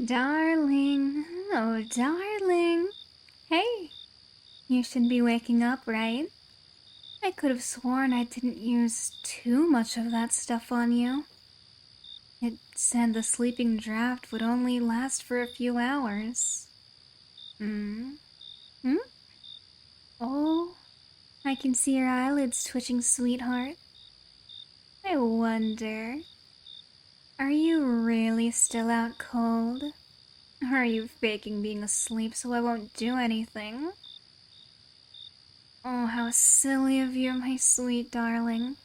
Darling, oh darling. Hey, you should be waking up, right? I could have sworn I didn't use too much of that stuff on you. It said the sleeping draft would only last for a few hours. Hmm? Hmm? Oh, I can see your eyelids twitching, sweetheart. I wonder, are you really still out cold? Or are you faking being asleep so I won't do anything? Oh, how silly of you, my sweet darling.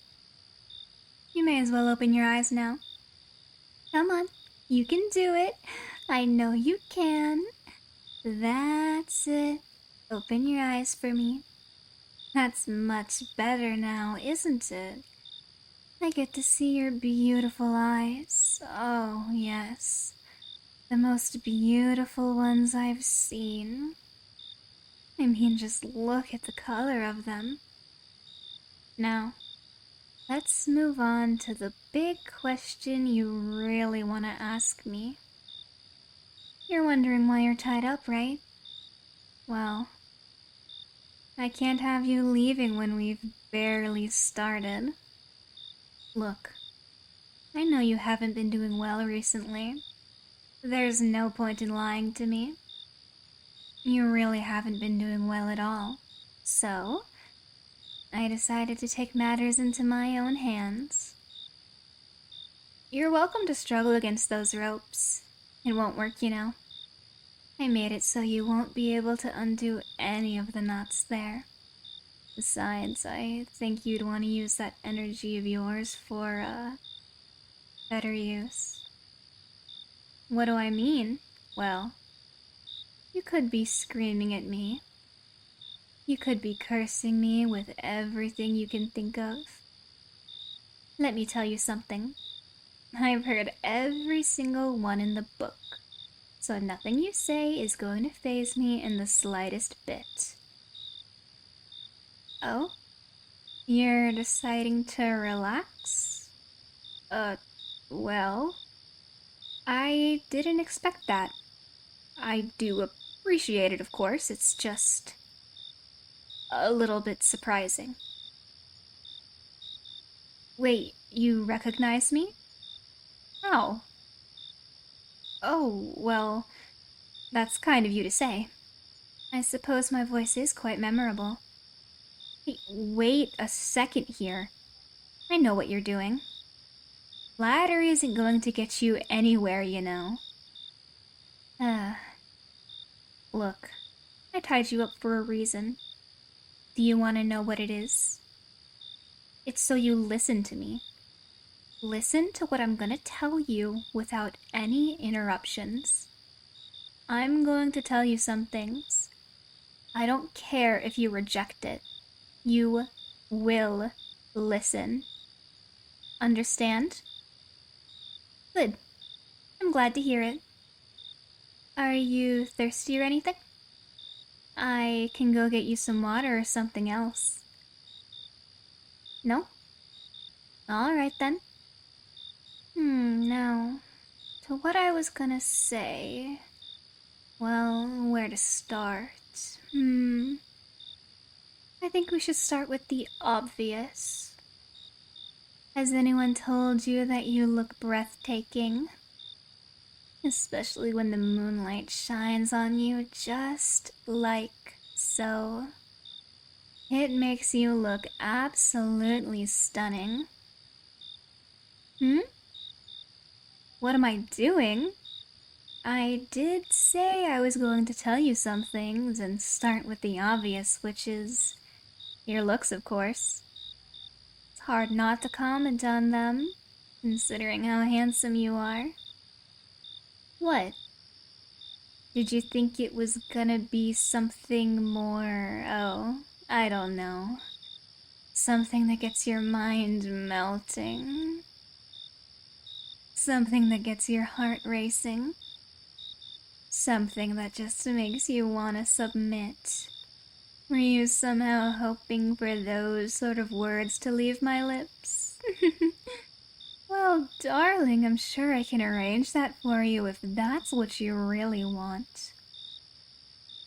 You may as well open your eyes now. Come on, you can do it. I know you can. That's it. Open your eyes for me. That's much better now, isn't it? I get to see your beautiful eyes. Oh, yes. The most beautiful ones I've seen. I mean, just look at the color of them. Now, let's move on to the big question you really want to ask me. You're wondering why you're tied up, right? Well, I can't have you leaving when we've barely started. Look, I know you haven't been doing well recently. There's no point in lying to me. You really haven't been doing well at all. So, I decided to take matters into my own hands. You're welcome to struggle against those ropes. It won't work, you know. I made it so you won't be able to undo any of the knots there. Besides, I think you'd want to use that energy of yours for, better use. What do I mean? Well, you could be screaming at me. You could be cursing me with everything you can think of. Let me tell you something. I've heard every single one in the book, so nothing you say is going to faze me in the slightest bit. Oh? You're deciding to relax? Well, I didn't expect that. I do appreciate it, of course. It's just a little bit surprising. Wait, you recognize me? How? Oh, well, that's kind of you to say. I suppose my voice is quite memorable. Hey, wait a second here. I know what you're doing. Flattery isn't going to get you anywhere, you know. Look, I tied you up for a reason. Do you want to know what it is? It's so you listen to me. Listen to what I'm going to tell you without any interruptions. I'm going to tell you some things. I don't care if you reject it. You will listen. Understand? Good. I'm glad to hear it. Are you thirsty or anything? I can go get you some water or something else. No? Alright then. Now, to what I was gonna say. Well, where to start? I think we should start with the obvious. Has anyone told you that you look breathtaking? Especially when the moonlight shines on you just like so. It makes you look absolutely stunning. What am I doing? I did say I was going to tell you some things and start with the obvious, which is your looks, of course. It's hard not to comment on them, considering how handsome you are. What? Did you think it was gonna be something more, I don't know. Something that gets your mind melting? Something that gets your heart racing? Something that just makes you want to submit? Were you somehow hoping for those sort of words to leave my lips? Well, darling, I'm sure I can arrange that for you if that's what you really want.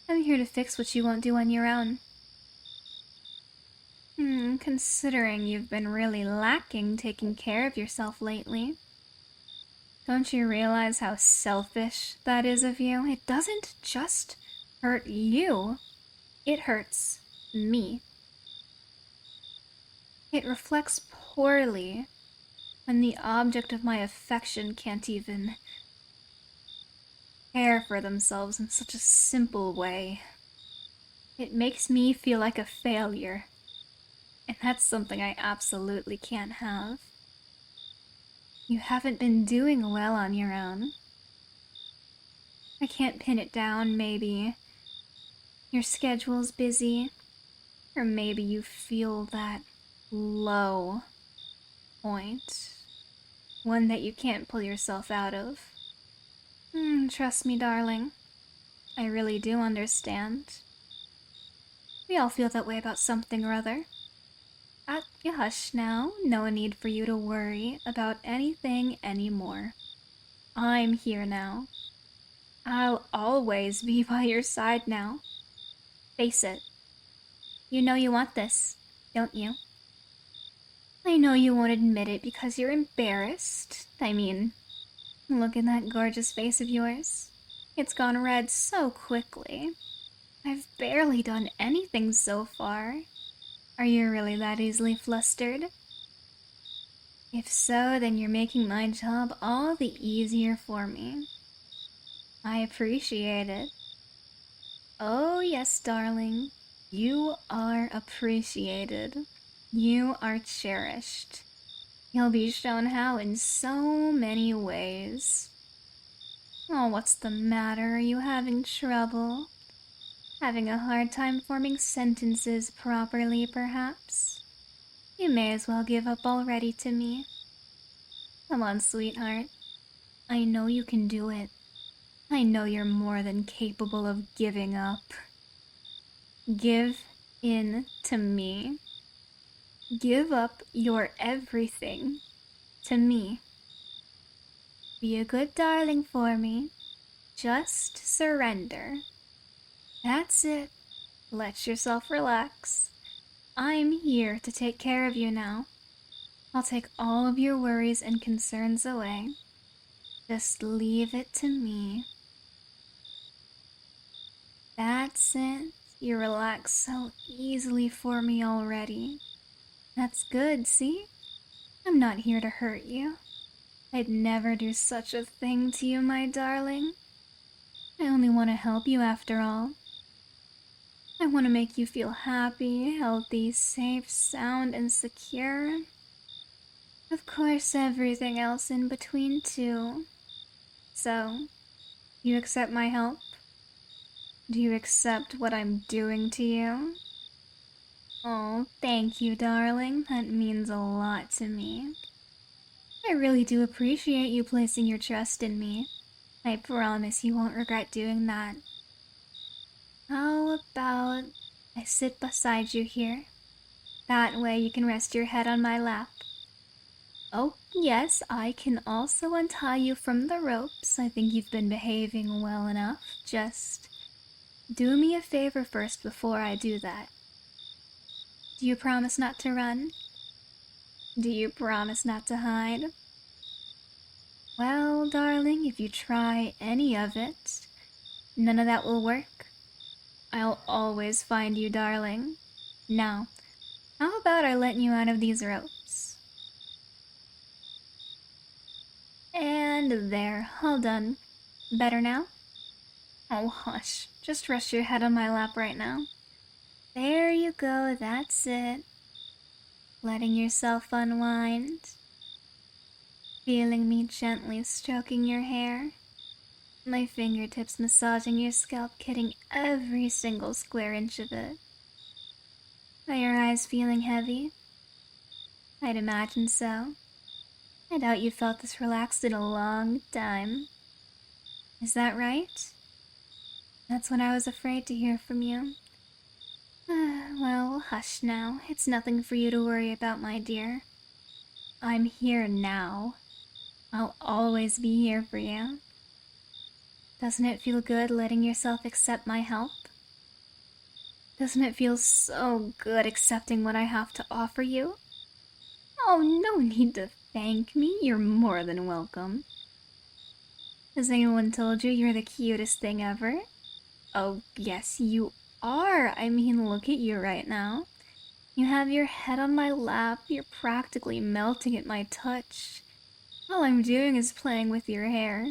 I'm here to fix what you won't do on your own. Considering you've been really lacking taking care of yourself lately. Don't you realize how selfish that is of you? It doesn't just hurt you, it hurts me. It reflects poorly when the object of my affection can't even care for themselves in such a simple way. It makes me feel like a failure, and that's something I absolutely can't have. You haven't been doing well on your own. I can't pin it down, maybe your schedule's busy, or maybe you feel that low point, one that you can't pull yourself out of. Trust me, darling, I really do understand. We all feel that way about something or other. You hush now, no need for you to worry about anything anymore. I'm here now. I'll always be by your side now. Face it. You know you want this, don't you? I know you won't admit it because you're embarrassed. I mean, look at that gorgeous face of yours. It's gone red so quickly. I've barely done anything so far. Are you really that easily flustered? If so, then you're making my job all the easier for me. I appreciate it. Oh yes, darling. You are appreciated. You are cherished. You'll be shown how in so many ways. Oh, what's the matter? Are you having trouble? Having a hard time forming sentences properly, perhaps? You may as well give up already to me. Come on, sweetheart. I know you can do it. I know you're more than capable of giving up. Give in to me. Give up your everything to me. Be a good darling for me. Just surrender. That's it. Let yourself relax. I'm here to take care of you now. I'll take all of your worries and concerns away. Just leave it to me. That's it. You relax so easily for me already. That's good, see? I'm not here to hurt you. I'd never do such a thing to you, my darling. I only want to help you after all. I want to make you feel happy, healthy, safe, sound, and secure. Of course, everything else in between, too. So, you accept my help? Do you accept what I'm doing to you? Oh, thank you, darling. That means a lot to me. I really do appreciate you placing your trust in me. I promise you won't regret doing that. How about I sit beside you here? That way you can rest your head on my lap. Oh, yes, I can also untie you from the ropes. I think you've been behaving well enough. Just do me a favor first before I do that. Do you promise not to run? Do you promise not to hide? Well, darling, if you try any of it, none of that will work. I'll always find you, darling. Now, how about I let you out of these ropes? And there, all done. Better now? Oh, hush. Just rest your head on my lap right now. There you go, that's it. Letting yourself unwind. Feeling me gently stroking your hair. My fingertips massaging your scalp, getting every single square inch of it. Are your eyes feeling heavy? I'd imagine so. I doubt you felt this relaxed in a long time. Is that right? That's what I was afraid to hear from you. Well, hush now. It's nothing for you to worry about, my dear. I'm here now, I'll always be here for you. Doesn't it feel good letting yourself accept my help? Doesn't it feel so good accepting what I have to offer you? Oh, no need to thank me. You're more than welcome. Has anyone told you you're the cutest thing ever? Oh, yes, you are. I mean, look at you right now. You have your head on my lap. You're practically melting at my touch. All I'm doing is playing with your hair.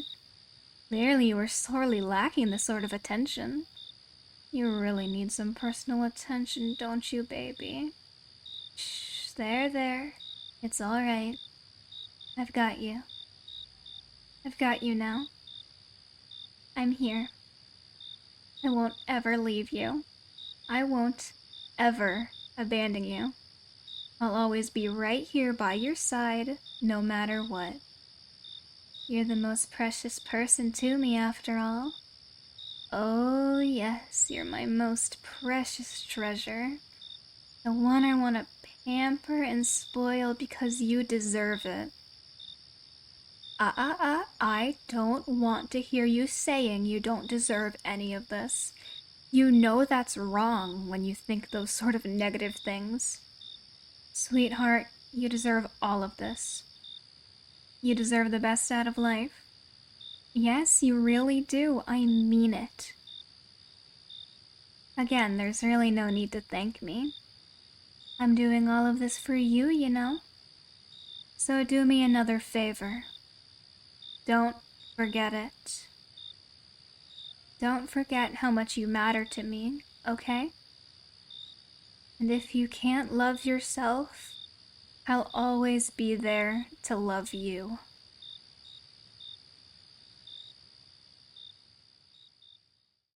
Clearly, you are sorely lacking this sort of attention. You really need some personal attention, don't you, baby? Shh, there. It's all right. I've got you. I've got you now. I'm here. I won't ever leave you. I won't ever abandon you. I'll always be right here by your side, no matter what. You're the most precious person to me, after all. Oh, yes, you're my most precious treasure. The one I want to pamper and spoil because you deserve it. I don't want to hear you saying you don't deserve any of this. You know that's wrong when you think those sort of negative things. Sweetheart, you deserve all of this. You deserve the best out of life. Yes, you really do. I mean it. Again, there's really no need to thank me. I'm doing all of this for you, you know. So do me another favor. Don't forget it. Don't forget how much you matter to me, okay? And if you can't love yourself, I'll always be there to love you.